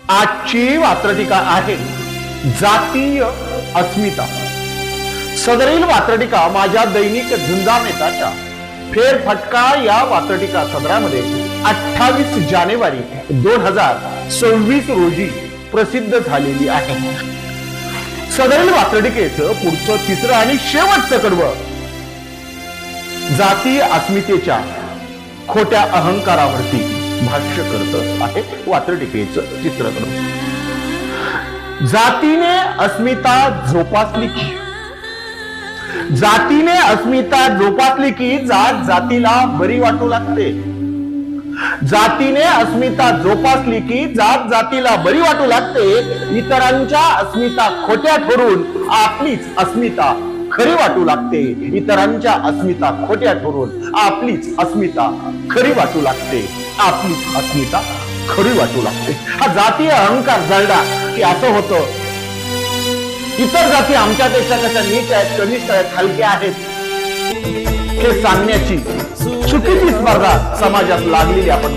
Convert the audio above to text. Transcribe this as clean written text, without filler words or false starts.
आजची वात्रटिका आहे जातीय अस्मिता। सदरील वात्रटिका माझ्या दैनिक झुंजामेताच्या फेरफटका या वात्रटिका सदरामध्ये 28 जानेवारी 2026 रोजी प्रसिद्ध झालेली आहे। सदरील वात्रटिकेचं पुढचं तिसरं आणि शेवटचं कडवं जातीय अस्मितेच्या खोट्या अहंकारावरती भाष्य करत आहे। वात्रटिकेचं चित्रकडवं जातीने अस्मिता जोपासली की जात जातीला बरी वाटू लागते। जातीने अस्मिता जोपासली की जात जातीला बरी वाटू लागते। इतरांच्या अस्मिता खोट्या ठरून आपलीच अस्मिता खरी वाटू लागते। इतरांच्या अस्मिता खोट्या ठरून आपलीच अस्मिता खरी वाटू लागते। आपलीच अस्मिता खरी वाटू लागते। हा जातीय अहंकार जळला की असं होतं, इतर जाती आमच्यापेक्षा कशा नीच आहेत, कनिष्ठ आहेत, हलक्या आहेत हे सांगण्याची चुकीची स्पर्धा समाजात लागलेली आपण